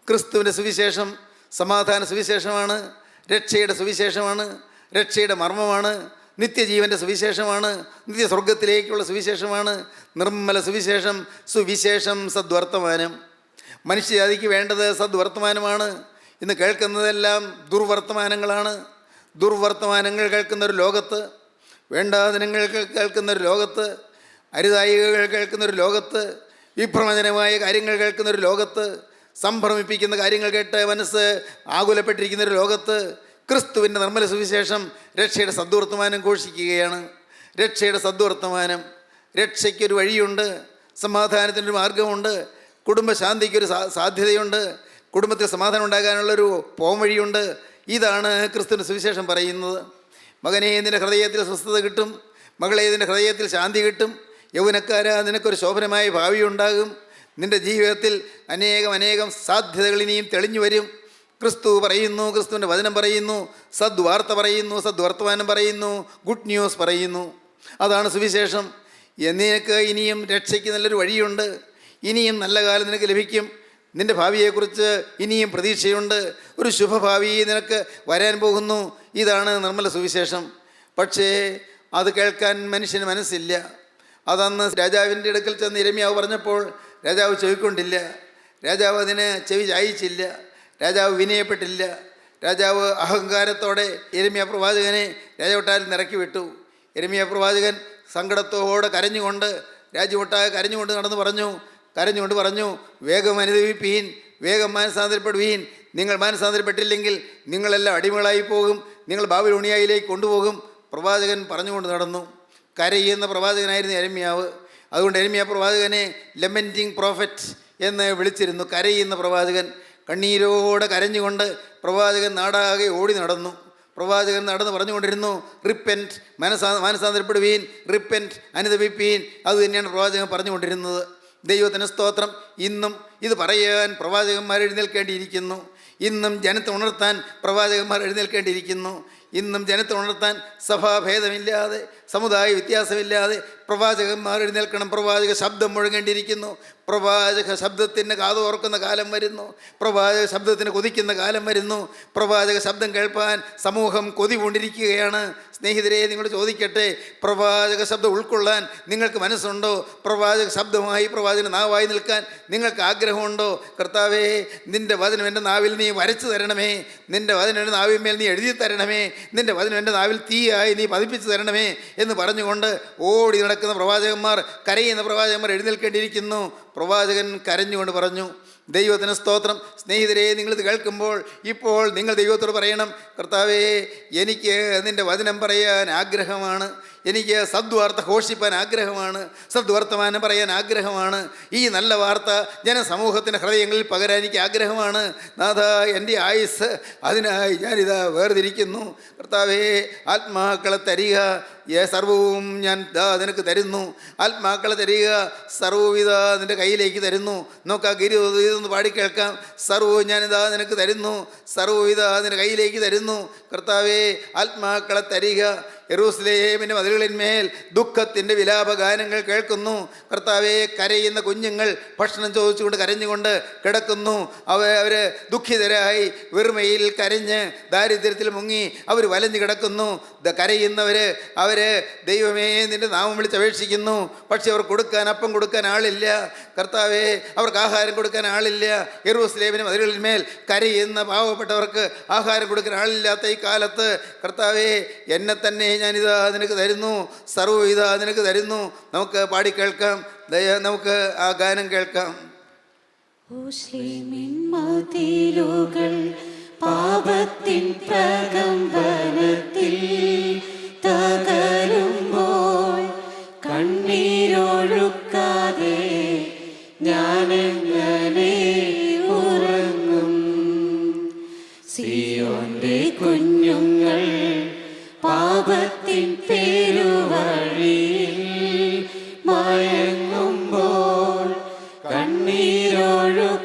S2: ക്രിസ്തുവിൻ്റെ സുവിശേഷം സമാധാന സുവിശേഷമാണ്, രക്ഷയുടെ സുവിശേഷമാണ്, രക്ഷയുടെ മർമ്മമാണ്, നിത്യജീവൻ്റെ സുവിശേഷമാണ്, നിത്യസ്വർഗത്തിലേക്കുള്ള സുവിശേഷമാണ് നിർമ്മല സുവിശേഷം. സുവിശേഷം സദ്വർത്തമാനം. മനുഷ്യജാതിക്ക് വേണ്ടത് സദ്വർത്തമാനമാണ്. ഇന്ന് കേൾക്കുന്നതെല്ലാം ദുർവർത്തമാനങ്ങളാണ്. ദുർവർത്തമാനങ്ങൾ കേൾക്കുന്ന ഒരു ലോകത്ത്, വേണ്ടാദിനങ്ങൾ കേൾക്കുന്നൊരു ലോകത്ത്, അരുതായികൾ കേൾക്കുന്നൊരു ലോകത്ത്, വിഭ്രമജനമായ കാര്യങ്ങൾ കേൾക്കുന്നൊരു ലോകത്ത്, സംഭ്രമിപ്പിക്കുന്ന കാര്യങ്ങൾ കേട്ട് മനസ്സ് ആകുലപ്പെട്ടിരിക്കുന്നൊരു ലോകത്ത് ക്രിസ്തുവിൻ്റെ നിർമ്മല സുവിശേഷം രക്ഷയുടെ സദ്വർത്തമാനം ഘോഷിക്കുകയാണ്. രക്ഷയുടെ സദ്വർത്തമാനം. രക്ഷയ്ക്കൊരു വഴിയുണ്ട്, സമാധാനത്തിനൊരു മാർഗമുണ്ട്, കുടുംബശാന്തിക്കൊരു സാധ്യതയുണ്ട്, കുടുംബത്തിൽ സമാധാനം ഉണ്ടാകാനുള്ളൊരു പോംവഴിയുണ്ട്. ഇതാണ് ക്രിസ്തുവിൻ്റെ സുവിശേഷം പറയുന്നത്. മകനെ, നിൻ്റെ ഹൃദയത്തിൽ സ്വസ്ഥത കിട്ടും. മകളെ, നിൻ്റെ ഹൃദയത്തിൽ ശാന്തി കിട്ടും. യൗവനക്കാരാ, നിനക്കൊരു ശോഭനമായ ഭാവി ഉണ്ടാകും. നിൻ്റെ ജീവിതത്തിൽ അനേകം സാധ്യതകൾ ഇനിയും തെളിഞ്ഞു വരും. ക്രിസ്തു പറയുന്നു, ക്രിസ്തുവിൻ്റെ വചനം പറയുന്നു, സദ്വാർത്ത പറയുന്നു, സദ്വർത്തമാനം പറയുന്നു, ഗുഡ് ന്യൂസ് പറയുന്നു. അതാണ് സുവിശേഷം. നിനക്ക് ഇനിയും രക്ഷയ്ക്ക് നല്ലൊരു വഴിയുണ്ട്. ഇനിയും നല്ല കാലം നിനക്ക് ലഭിക്കും. നിൻ്റെ ഭാവിയെക്കുറിച്ച് ഇനിയും പ്രതീക്ഷയുണ്ട്. ഒരു ശുഭഭാവി നിനക്ക് വരാൻ പോകുന്നു. ഇതാണ് നിർമ്മല സുവിശേഷം. പക്ഷേ അത് കേൾക്കാൻ മനുഷ്യന് മനസ്സില്ല. അതന്ന് രാജാവിൻ്റെ അടുക്കൽ ചെന്ന് യിരെമ്യാവ് പറഞ്ഞപ്പോൾ രാജാവ് ചെവിക്കൊണ്ടില്ല. രാജാവ് അതിന് ചെവി ചായിച്ചില്ല. രാജാവ് വിനയപ്പെട്ടില്ല. രാജാവ് അഹങ്കാരത്തോടെ യിരെമ്യാ പ്രവാചകനെ രാജകൊട്ടാരത്തിൽ ഇറക്കി വിട്ടു. യിരെമ്യാ പ്രവാചകൻ സങ്കടത്തോടെ കരഞ്ഞുകൊണ്ട് രാജ്യമൊട്ടാകെ കരഞ്ഞുകൊണ്ട് പറഞ്ഞു, വേഗം അനുദപിപ്പീൻ, വേഗം മാനസാന്തരപ്പെടുവീൻ. നിങ്ങൾ മാനസാന്തരപ്പെട്ടില്ലെങ്കിൽ നിങ്ങളെല്ലാം അടിമകളായി പോകും, നിങ്ങൾ ബാബിലോണിയയിലേക്ക് കൊണ്ടുപോകും. പ്രവാചകൻ പറഞ്ഞുകൊണ്ട് നടന്നു. കരയുന്ന പ്രവാചകനായിരുന്നു യിരെമ്യാവ്. അതുകൊണ്ട് യിരെമ്യാ പ്രവാചകനെ ലെമൻറ്റിങ് പ്രോഫറ്റ് എന്ന് വിളിച്ചിരുന്നു. കരയുന്ന പ്രവാചകൻ. കണ്ണീരോടെ കരഞ്ഞുകൊണ്ട് പ്രവാചകൻ നാടാകെ ഓടി നടന്നു. പ്രവാചകൻ നടന്ന് പറഞ്ഞുകൊണ്ടിരുന്നു, റിപ്പൻറ്റ്, മാനസാന്തരപ്പെടുവീൻ, റിപ്പൻറ്റ്, അനുദപിപ്പീൻ. അതുതന്നെയാണ് പ്രവാചകൻ പറഞ്ഞുകൊണ്ടിരുന്നത്. ദൈവത്തിന് സ്തോത്രം. ഇന്നും ഇത് പറയാൻ പ്രവാചകന്മാർ എഴുന്നേൽക്കേണ്ടിയിരിക്കുന്നു. ഇന്നും ജനത്തെ ഉണർത്താൻ പ്രവാചകന്മാർ എഴുന്നേൽക്കേണ്ടിയിരിക്കുന്നു. ഇന്നും ജനത്തെ ഉണർത്താൻ സഭാഭേദമില്ലാതെ, സമുദായ വ്യത്യാസമില്ലാതെ പ്രവാചകന്മാർ എഴുന്നേൽക്കണം. പ്രവാചക ശബ്ദം മുഴങ്ങേണ്ടിയിരിക്കുന്നു. പ്രവാചക ശബ്ദത്തിന് കാതോർക്കുന്ന കാലം വരുന്നു. പ്രവാചക ശബ്ദത്തിന് കൊതിക്കുന്ന കാലം വരുന്നു. പ്രവാചക ശബ്ദം കേൾപ്പാൻ സമൂഹം കൊതി കൊണ്ടിരിക്കുകയാണ്. സ്നേഹിതരെ, നിങ്ങളോട് ചോദിക്കട്ടെ, പ്രവാചക ശബ്ദം ഉൾക്കൊള്ളാൻ നിങ്ങൾക്ക് മനസ്സുണ്ടോ? പ്രവാചക ശബ്ദമായി, പ്രവാചകന നാവായി നിൽക്കാൻ നിങ്ങൾക്ക് ആഗ്രഹമുണ്ടോ? കർത്താവേ, നിൻ്റെ വചനം എൻ്റെ നാവിൽ നീ വരച്ചു തരണമേ. നിൻ്റെ വചനം എൻ്റെ നാവിന്മേൽ നീ എഴുതി തരണമേ. നിൻ്റെ വചനം എൻ്റെ നാവിൽ തീയായി നീ പതിപ്പിച്ച് തരണമേ എന്ന് പറഞ്ഞുകൊണ്ട് ഓടി നടക്കുന്ന പ്രവാചകന്മാർ, കരയുന്ന പ്രവാചകന്മാർ എഴുന്നേൽക്കേണ്ടിയിരിക്കുന്നു. പ്രവാചകൻ കരഞ്ഞുകൊണ്ട് പറഞ്ഞു, ദൈവത്തിന് സ്തോത്രം. സ്നേഹിതരെ, നിങ്ങളിത് കേൾക്കുമ്പോൾ ഇപ്പോൾ നിങ്ങൾ ദൈവത്തോട് പറയണം, കർത്താവേ, എനിക്ക് നിൻ്റെ വചനം പറയാൻ ആഗ്രഹമാണ്. എനിക്ക് സദ്വാർത്ത ഘോഷിപ്പാൻ ആഗ്രഹമാണ്. സദ്വർത്തമാനം പറയാൻ ആഗ്രഹമാണ്. ഈ നല്ല വാർത്ത ജനസമൂഹത്തിൻ്റെ ഹൃദയങ്ങളിൽ പകരാൻ എനിക്ക് ആഗ്രഹമാണ്. നാഥ, എൻ്റെ ആയുസ് അതിനായി ഞാനിതാ വേർതിരിക്കുന്നു. കർത്താവേ, ആത്മാക്കളെ തരിക. സർവവും ഞാൻ നിനക്ക് തരുന്നു. ആത്മാക്കളെ തരിക. സർവ്വവിധ നിൻ്റെ കയ്യിലേക്ക് തരുന്നു. നോക്കാം, ഇതൊന്ന് പാടിക്കേൾക്കാം. സർവ്വവും ഞാനിതാ നിനക്ക് തരുന്നു. സർവ്വവിധ നിൻ്റെ കയ്യിലേക്ക് തരുന്നു. കർത്താവേ, ആത്മാക്കളെ തരിക. യെരൂശലേമിൻ്റെ മതിലുകളിന്മേൽ ദുഃഖത്തിൻ്റെ വിലാപഗാനങ്ങൾ കേൾക്കുന്നു. കർത്താവേ, കരയുന്ന കുഞ്ഞുങ്ങൾ ഭക്ഷണം ചോദിച്ചുകൊണ്ട് കരഞ്ഞുകൊണ്ട് കിടക്കുന്നു. അവർ ദുഃഖിതരായി വെറുമയിൽ കരഞ്ഞ് ദാരിദ്ര്യത്തിൽ മുങ്ങി അവർ വലഞ്ഞു കിടക്കുന്നു. അവർ ദൈവമേ, നിൻ്റെ നാമം വിളിച്ചപേക്ഷിക്കുന്നു. പക്ഷെ അവർ അപ്പം കൊടുക്കാൻ ആളില്ല. കർത്താവേ, അവർക്ക് ആഹാരം കൊടുക്കാൻ ആളില്ല. യെരൂശലേമിൻ്റെ മതിലുകളിന്മേൽ കരയുന്ന പാവപ്പെട്ടവർക്ക് ആഹാരം കൊടുക്കാൻ ആളില്ലാത്ത ഈ കാലത്ത് കർത്താവേ, എന്നെ തന്നെ ഞാനിതാ നിനക്ക് തരുന്നു. സർവ്വവിധ നിനക്ക് തരുന്നു. നമുക്ക് പാടിക്കേൾക്കാം. നമുക്ക് ആ ഗാനം കേൾക്കാം.
S4: പാപത്തിൻ പ്രകമ്പനത്തിൽ തകരുമ്പോൾ കണ്ണീരൊഴുക്കാതെ ഞാനെങ്ങനെ ഉറങ്ങും? സിയോന്റെ കുഞ്ഞുങ്ങൾ പാപത്തിൻ പെരുവഴിയിൽ മയങ്ങുമ്പോൾ കണ്ണീരൊഴുക്കാതെ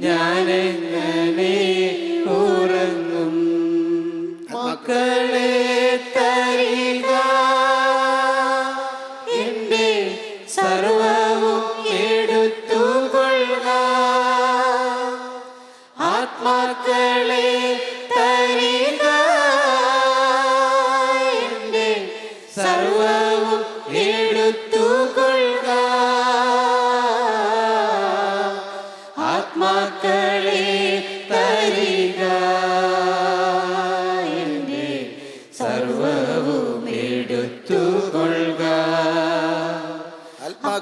S4: ഞാനെങ്ങനെ ഉറങ്ങും? മക്കളെ തരിക, എൻ്റെ സർവവും എടുത്തുകൊള്ളുക. ആത്മാക്കളെ തരിക, എൻ്റെ സർവവും എടുത്തുകൊള്ളുക. ആത്മാക്കളെ തരിക, എൻ്റെ സർവവും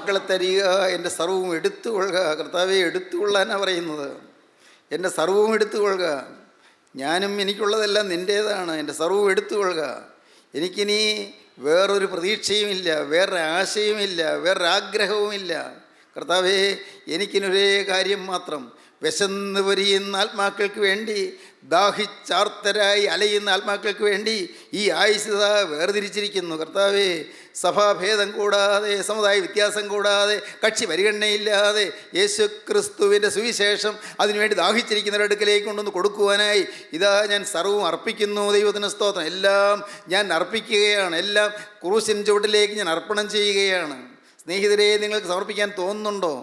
S2: ആത്മാക്കളെ തരിക, എൻ്റെ സർവ്വവും എടുത്തുകൊള്ളുക. കർത്താവെ, എടുത്തുകൊള്ളാനാണ് പറയുന്നത്. എൻ്റെ സർവ്വവും എടുത്തുകൊള്ളുക. ഞാനും എനിക്കുള്ളതെല്ലാം നിൻ്റേതാണ്. എൻ്റെ സർവ്വവും എടുത്തുകൊള്ളുക. എനിക്കിനി വേറൊരു പ്രതീക്ഷയുമില്ല, വേറൊരു ആശയുമില്ല, വേറൊരു ആഗ്രഹവുമില്ല. കർത്താവേ, എനിക്കിനൊരേ കാര്യം മാത്രം, വിശന്ന് പൊരിയുന്ന ആത്മാക്കൾക്ക് വേണ്ടി, ദാഹിച്ചാർത്തരായി അലയുന്ന ആത്മാക്കൾക്ക് വേണ്ടി ഈ ആയുസ്സത വേർതിരിച്ചിരിക്കുന്നു. കർത്താവേ, സഭാഭേദം കൂടാതെ, സമുദായ വ്യത്യാസം കൂടാതെ, കക്ഷി പരിഗണനയില്ലാതെ യേശു ക്രിസ്തുവിൻ്റെ സുവിശേഷം അതിനുവേണ്ടി ദാഹിച്ചിരിക്കുന്നവരുടെ അടുക്കലേക്ക് കൊണ്ടുവന്ന് കൊടുക്കുവാനായി ഇതാ ഞാൻ സർവ്വം അർപ്പിക്കുന്നു. ദൈവത്തിന് സ്തോത്രം. എല്ലാം ഞാൻ അർപ്പിക്കുകയാണ്. എല്ലാം ക്രൂശിൻ ചുവട്ടിലേക്ക് ഞാൻ അർപ്പണം ചെയ്യുകയാണ്. സ്നേഹിതരെ, നിങ്ങൾക്ക് സമർപ്പിക്കാൻ തോന്നുന്നുണ്ടോ?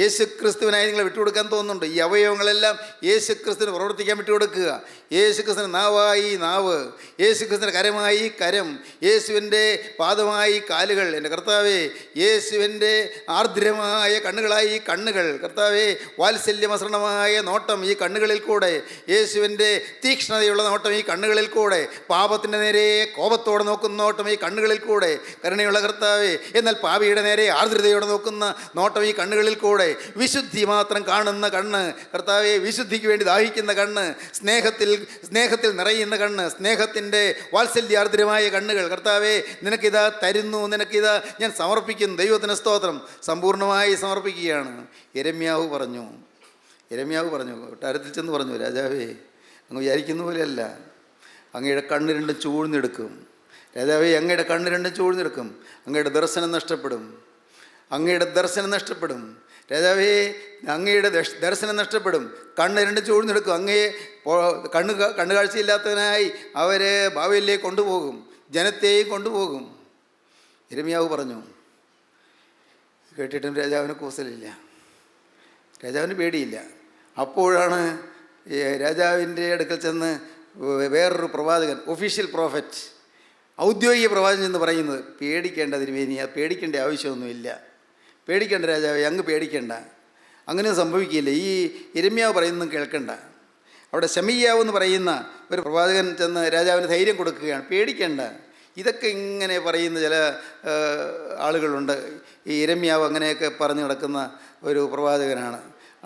S2: യേശു ക്രിസ്തുവിനായി നിങ്ങളെ വിട്ടുകൊടുക്കാൻ തോന്നുന്നുണ്ട്? ഈ അവയവങ്ങളെല്ലാം യേശു ക്രിസ്തുവിന് പ്രവർത്തിക്കാൻ വിട്ടുകൊടുക്കുക. യേശു ക്രിസ്തുവിന് നാവായി നാവ്, യേശു ക്രിസ്തുവിൻ്റെ കരമായി കരം, യേശുവിൻ്റെ പാദമായി കാലുകൾ. എൻ്റെ കർത്താവേ, യേശുവിൻ്റെ ആർദ്രമായ കണ്ണുകളായി കണ്ണുകൾ. കർത്താവേ, വാത്സല്യമസൃണമായ നോട്ടം ഈ കണ്ണുകളിൽ കൂടെ, യേശുവിൻ്റെ തീക്ഷ്ണതയുള്ള നോട്ടം ഈ കണ്ണുകളിൽ കൂടെ, പാപത്തിൻ്റെ നേരെ കോപത്തോടെ നോക്കുന്ന നോട്ടം ഈ കണ്ണുകളിൽ കൂടെ, കരുണയുള്ള കർത്താവേ, എന്നാൽ പാപിയുടെ നേരെ ആർദ്രതയോടെ നോക്കുന്ന നോട്ടം ഈ കണ്ണുകളിൽ കൂടെ, വിശുദ്ധി മാത്രം കാണുന്ന കണ്ണ്. കർത്താവെ, വിശുദ്ധിക്ക് വേണ്ടി ദാഹിക്കുന്ന കണ്ണ്, സ്നേഹത്തിൽ നിറയുന്ന കണ്ണ്, സ്നേഹത്തിൻ്റെ വാത്സല്യാർദ്രമായ കണ്ണുകൾ. കർത്താവെ, നിനക്കിതാ തരുന്നു, നിനക്കിതാ ഞാൻ സമർപ്പിക്കുന്നു. ദൈവത്തിന് സ്തോത്രം. സമ്പൂർണ്ണമായി സമർപ്പിക്കുകയാണ്. യെരമ്യാവ് പറഞ്ഞു, കൊട്ടാരത്തിൽ ചെന്ന് പറഞ്ഞു, രാജാവേ, അങ്ങ് വിചാരിക്കുന്ന പോലെയല്ല, അങ്ങയുടെ കണ്ണ് രണ്ടും ചൂഴ്ന്നെടുക്കും. രാജാവേ, അങ്ങയുടെ കണ്ണ് രണ്ടും ചൂഴ്ന്നെടുക്കും. അങ്ങയുടെ ദർശനം നഷ്ടപ്പെടും. രാജാവേ, അങ്ങയുടെ ദർശനം നഷ്ടപ്പെടും. കണ്ണ് രണ്ടും ചൂഴ്ന്നെടുക്കും. അങ്ങയെ കണ്ണ് കാഴ്ചയില്ലാത്തവനായി അവർ ബാബേലിലേക്ക് കൊണ്ടുപോകും, ജനത്തെയും കൊണ്ടുപോകും. യിരെമ്യാവ് പറഞ്ഞു. കേട്ടിട്ടും രാജാവിന് കൂസലില്ല, രാജാവിന് പേടിയില്ല. അപ്പോഴാണ് രാജാവിൻ്റെ അടുക്കൽ ചെന്ന് വേറൊരു പ്രവാചകൻ, ഒഫീഷ്യൽ പ്രോഫറ്റ്, ഔദ്യോഗിക പ്രവാചകൻ എന്ന് പറയുന്നത്, പേടിക്കേണ്ട തിരുമേനി, പേടിക്കേണ്ട ആവശ്യമൊന്നുമില്ല. പേടിക്കേണ്ട രാജാവേ, അങ്ങ് പേടിക്കേണ്ട, അങ്ങനെ സംഭവിക്കില്ല. ഈ യിരെമ്യാവ് പറയുന്നതും കേൾക്കണ്ട. അവിടെ ശമയ്യാവ് എന്ന് പറയുന്ന ഒരു പ്രവാചകൻ ചെന്ന് രാജാവിന് ധൈര്യം കൊടുക്കുകയാണ്, പേടിക്കേണ്ട. ഇതൊക്കെ ഇങ്ങനെ പറയുന്ന ചില ആളുകളുണ്ട്. ഈ യിരെമ്യാവ് അങ്ങനെയൊക്കെ പറഞ്ഞു നടക്കുന്ന ഒരു പ്രവാചകനാണ്.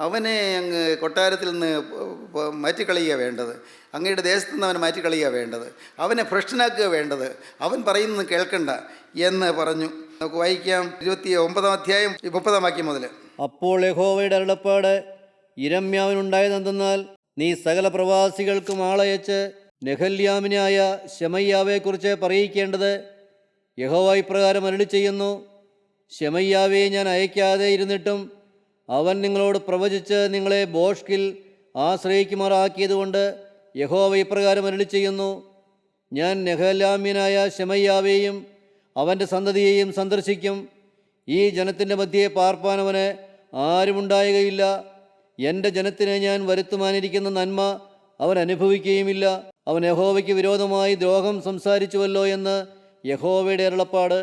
S2: അവനെ അങ്ങ് കൊട്ടാരത്തിൽ നിന്ന് മാറ്റിക്കളയുക വേണ്ടത്, അങ്ങയുടെ ദേശത്തു നിന്ന് അവനെ മാറ്റിക്കളയുക വേണ്ടത്, അവനെ ഭ്രഷ്ടനാക്കുക വേണ്ടത്, അവൻ പറയുന്നത് കേൾക്കണ്ട എന്ന് പറഞ്ഞു. നമുക്ക് വായിക്കാം 29 അധ്യായം 30 വാക്യം മുതൽ.
S3: അപ്പോൾ യഹോവയുടെ അരുളപ്പാട് യിരെമ്യാവിനുണ്ടായതെന്തെന്നാൽ, നീ സകല പ്രവാസികൾക്കും ആളയച്ച് നെഹല്യാമിനായ ശമയ്യാവെക്കുറിച്ച് പറയിക്കേണ്ടത്, യഹോവ ഇപ്രകാരം അരുളി ചെയ്യുന്നു, ശമയ്യാവെ ഞാൻ അയക്കാതെ ഇരുന്നിട്ടും അവൻ നിങ്ങളോട് പ്രവചിച്ച് നിങ്ങളെ ബോഷ്കിൽ ആശ്രയിക്കുമാറാക്കിയതുകൊണ്ട് യഹോവ ഇപ്രകാരം അരുളി ചെയ്യുന്നു, ഞാൻ നെഹലാമ്യനായ ശമയ്യാവെയും അവൻ്റെ സന്തതിയെയും സന്ദർശിക്കും. ഈ ജനത്തിൻ്റെ മധ്യേ പാർപ്പാൻ അവന് ആരുമുണ്ടായുകയില്ല. എൻ്റെ ജനത്തിന് ഞാൻ വരുത്തുവാനിരിക്കുന്ന നന്മ അവൻ അനുഭവിക്കുകയുമില്ല. അവൻ യഹോവയ്ക്ക് വിരോധമായി ദ്രോഹം സംസാരിച്ചുവല്ലോ എന്ന് യഹോവയുടെ അരുളപ്പാട്.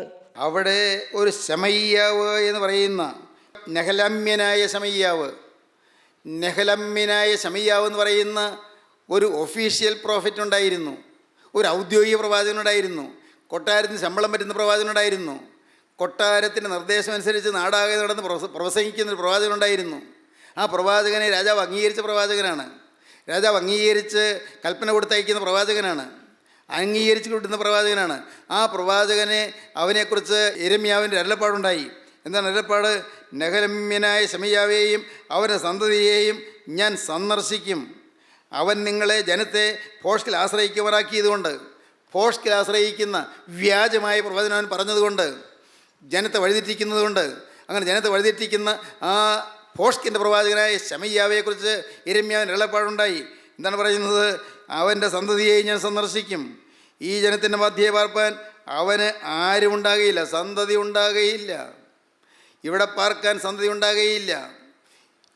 S2: അവിടെ ഒരു ശമയ്യാവ് എന്ന് പറയുന്ന നെഹലമ്യനായ ശമയ്യാവ് എന്ന് പറയുന്ന ഒരു ഒഫീഷ്യൽ പ്രോഫറ്റ് ഉണ്ടായിരുന്നു, ഒരു ഔദ്യോഗിക പ്രവാചകനുണ്ടായിരുന്നു, കൊട്ടാരത്തിന് ശമ്പളം പറ്റുന്ന പ്രവാചകനുണ്ടായിരുന്നു, കൊട്ടാരത്തിൻ്റെ നിർദ്ദേശമനുസരിച്ച് നാടാകെ നടന്ന് പ്രസംഗിക്കുന്നൊരു പ്രവാചകനുണ്ടായിരുന്നു. ആ പ്രവാചകനെ രാജാവ് അംഗീകരിച്ച പ്രവാചകനാണ്. രാജാവ് അംഗീകരിച്ച് കൽപ്പന കൊടുത്തയക്കുന്ന പ്രവാചകനാണ്, അംഗീകരിച്ച് കിട്ടുന്ന പ്രവാചകനാണ്. ആ പ്രവാചകനെ അവനെക്കുറിച്ച് യിരെമ്യാവിൻ്റെ അരുളപ്പാടുണ്ടായി. എന്താണ് അരുളപ്പാട്? നെഹലമ്യനായ ശമയ്യാവെയും അവൻ്റെ സന്തതിയെയും ഞാൻ സന്ദർശിക്കും. അവൻ നിങ്ങളെ ജനത്തെ ഭോഷ്കിൽ ആശ്രയിക്കുമാറാക്കിയതുകൊണ്ട്, ഭോഷ്കിൽ ആശ്രയിക്കുന്ന വ്യാജമായ പ്രവചനം അവൻ പറഞ്ഞതുകൊണ്ട്, ജനത്തെ വഴിതെറ്റിക്കുന്നതുകൊണ്ട്, അങ്ങനെ ജനത്തെ വഴിതെറ്റിക്കുന്ന ആ ഭോഷ്കിൻ്റെ പ്രവാചകനായ ശമയ്യാവെക്കുറിച്ച് യിരെമ്യാവിന് അരുളപ്പാടുണ്ടായി. എന്താണ് പറയുന്നത്? അവൻ്റെ സന്തതിയെ ഞാൻ സന്ദർശിക്കും. ഈ ജനത്തിൻ്റെ മധ്യേ പാർപ്പാൻ അവന് ആരും ഉണ്ടാകുകയില്ല, സന്തതി ഉണ്ടാകുകയില്ല. ഇവിടെ പാർക്കാൻ സന്തതി ഉണ്ടാകുകയില്ല.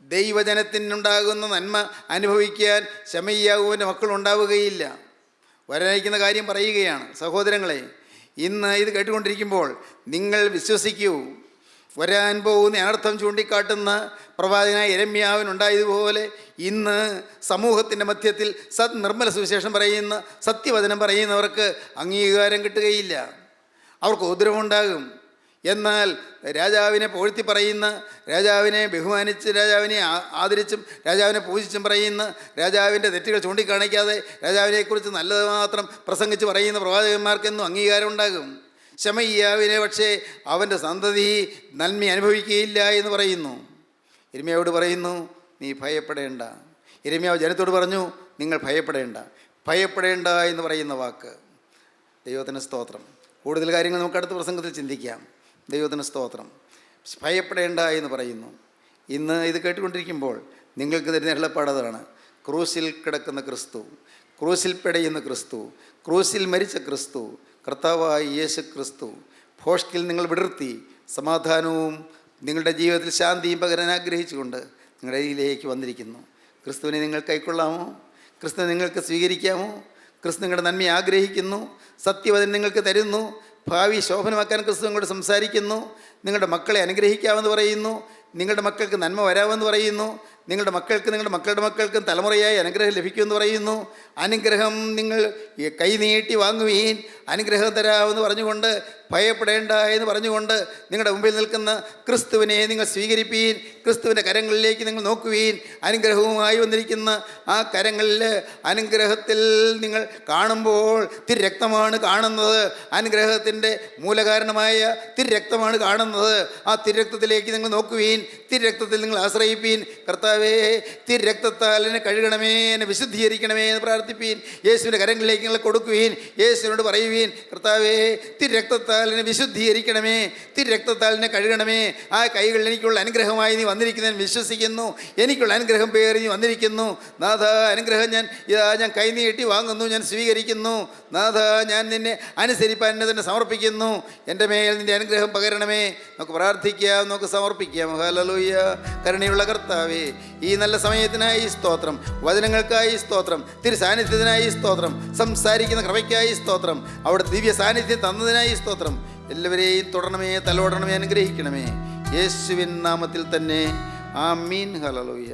S2: ദൈവജനത്തിനുണ്ടാകുന്ന നന്മ അനുഭവിക്കാൻ ശമയ്യാവിൻ്റെ മക്കളുണ്ടാവുകയില്ല. വരാനിരിക്കുന്ന കാര്യം പറയുകയാണ്. സഹോദരങ്ങളെ, ഇന്ന് ഇത് കേട്ടുകൊണ്ടിരിക്കുമ്പോൾ നിങ്ങൾ വിശ്വസിക്കൂ, വരാൻ പോകുന്ന അനർത്ഥം ചൂണ്ടിക്കാട്ടുന്ന പ്രവാചകനായ യിരെമ്യാവിനുണ്ടായതുപോലെ ഇന്ന് സമൂഹത്തിൻ്റെ മധ്യത്തിൽ നിർമ്മല സുവിശേഷം പറയുന്ന, സത്യവചനം പറയുന്നവർക്ക് അംഗീകാരം കിട്ടുകയില്ല. അവർക്ക് ഉപദ്രവമുണ്ടാകും. എന്നാൽ രാജാവിനെ പുകഴ്ത്തി പറയുന്ന, രാജാവിനെ ബഹുമാനിച്ച്, രാജാവിനെ ആദരിച്ചും രാജാവിനെ പൂജിച്ചും പറയുന്ന, രാജാവിൻ്റെ തെറ്റുകൾ ചൂണ്ടിക്കാണിക്കാതെ രാജാവിനെക്കുറിച്ച് നല്ലത് മാത്രം പ്രസംഗിച്ച് പറയുന്ന പ്രവാചകന്മാർക്കെന്നും അംഗീകാരം ഉണ്ടാകും. ശമയ്യാവിനെ പക്ഷേ അവൻ്റെ സന്തതി നന്മ അനുഭവിക്കുകയില്ല എന്ന് പറയുന്നു. യിരെമ്യാവോട് പറയുന്നു, നീ ഭയപ്പെടേണ്ട. യിരെമ്യാവ് ജനത്തോട് പറഞ്ഞു, നിങ്ങൾ ഭയപ്പെടേണ്ട. ഭയപ്പെടേണ്ട എന്ന് പറയുന്ന വാക്ക്, ദൈവത്തിന് സ്തോത്രം. കൂടുതൽ കാര്യങ്ങൾ നമുക്ക് അടുത്ത പ്രസംഗത്തിൽ ചിന്തിക്കാം. ദൈവത്തിന് സ്തോത്രം. ഭയപ്പെടേണ്ട എന്ന് പറയുന്നു. ഇന്ന് ഇത് കേട്ടുകൊണ്ടിരിക്കുമ്പോൾ നിങ്ങൾക്ക് തരുന്ന എളുപ്പപ്പാടതാണ്. ക്രൂസിൽ കിടക്കുന്ന ക്രിസ്തു, ക്രൂസിൽ പിടയുന്ന ക്രിസ്തു, ക്രൂസിൽ മരിച്ച ക്രിസ്തു, കർത്താവായ യേശു ക്രിസ്തു ഭോഷ്കിൽ നിങ്ങൾ വിടർത്തി സമാധാനവും നിങ്ങളുടെ ജീവിതത്തിൽ ശാന്തിയും പകരാൻ ആഗ്രഹിച്ചുകൊണ്ട് നിങ്ങളുടെ ഇടയിലേക്ക് വന്നിരിക്കുന്നു. ക്രിസ്തുവിനെ നിങ്ങൾ കൈക്കൊള്ളാമോ? ക്രിസ്തുവിനെ നിങ്ങൾക്ക് സ്വീകരിക്കാമോ? ക്രിസ്തു നിങ്ങളുടെ നന്മയെ ആഗ്രഹിക്കുന്നു. സത്യവചനം നിങ്ങൾക്ക് തരുന്നു. ഭാവി ശോഭനമാക്കാൻ ക്രിസ്തു നിങ്ങളോട് സംസാരിക്കുന്നു. നിങ്ങളുടെ മക്കളെ അനുഗ്രഹിക്കാമെന്ന് പറയുന്നു. നിങ്ങളുടെ മക്കൾക്ക് നന്മ വരാമെന്ന് പറയുന്നു. നിങ്ങളുടെ മക്കൾക്ക്, നിങ്ങളുടെ മക്കളുടെ മക്കൾക്കും തലമുറയായി അനുഗ്രഹം ലഭിക്കുമെന്ന് പറയുന്നു. അനുഗ്രഹം നിങ്ങൾ കൈ നീട്ടി വാങ്ങുവീൻ, അനുഗ്രഹം തരാമെന്ന് പറഞ്ഞുകൊണ്ട്, ഭയപ്പെടേണ്ട എന്ന് പറഞ്ഞുകൊണ്ട് നിങ്ങളുടെ മുമ്പിൽ നിൽക്കുന്ന ക്രിസ്തുവിനെ നിങ്ങൾ സ്വീകരിപ്പീൻ. ക്രിസ്തുവിൻ്റെ കരങ്ങളിലേക്ക് നിങ്ങൾ നോക്കുവീൻ. അനുഗ്രഹവുമായി വന്നിരിക്കുന്ന ആ കരങ്ങളിൽ, അനുഗ്രഹത്തിൽ നിങ്ങൾ കാണുമ്പോൾ തിരുരക്തമാണ് കാണുന്നത്. അനുഗ്രഹത്തിൻ്റെ മൂലകാരണമായ തിരുരക്തമാണ് കാണുന്നത്. ആ തിരുരക്തത്തിലേക്ക് നിങ്ങൾ നോക്കുവീൻ. തിരുരക്തത്തിൽ നിങ്ങൾ ആശ്രയിപ്പീൻ. കർത്താവേ, തിരുരക്തത്താൽ എന്നെ കഴുകണമേ, എന്നെ വിശുദ്ധീകരിക്കണമേ എന്ന് പ്രാർത്ഥിപ്പീൻ. യേശുവിൻ്റെ കരങ്ങളിലേക്ക് നിങ്ങൾ കൊടുക്കുവീൻ. യേശുവിനോട് പറയുവീൻ, കർത്താവേ, തിരുരക്തത്താൽ എന്നെ വിശുദ്ധീകരിക്കണമേ, തിരുരക്തത്താൽ എന്നെ കഴുകണമേ. ആ കൈകളിൽ എനിക്കുള്ള അനുഗ്രഹമായി നീ വന്നിരിക്കുന്നതിന് വിശ്വസിക്കുന്നു. എനിക്കുള്ള അനുഗ്രഹം പേറി നീ വന്നിരിക്കുന്നു. നാഥ, അനുഗ്രഹം ഞാൻ കൈനീട്ടി വാങ്ങുന്നു, ഞാൻ സ്വീകരിക്കുന്നു. നാഥ, ഞാൻ നിന്നെ അനുസരിപ്പാൻ എന്നെ തന്നെ സമർപ്പിക്കുന്നു. എൻ്റെ മേൽ നിൻ്റെ അനുഗ്രഹം പകരണമേ. നമുക്ക് പ്രാർത്ഥിക്കാം, നമുക്ക് സമർപ്പിക്കാം. ഹല്ലേലൂയ. കരുണയുള്ള കർത്താവേ, ഈ നല്ല സമയത്തിനായി സ്തോത്രം, വചനങ്ങൾക്കായി സ്തോത്രം, തിരുസാന്നിധ്യത്തിനായി സ്തോത്രം, സംസാരിക്കുന്ന കൃപയ്ക്കായി സ്തോത്രം, അവിടെ ദിവ്യ സാന്നിധ്യം തന്നതിനായി സ്തോത്രം. എല്ലാവരെയും തുടരണമേ, തലോടണമേ, അനുഗ്രഹിക്കണമേ. യേശുവിൻ നാമത്തിൽ തന്നെ. ആമീൻ. ഹല്ലേലൂയ.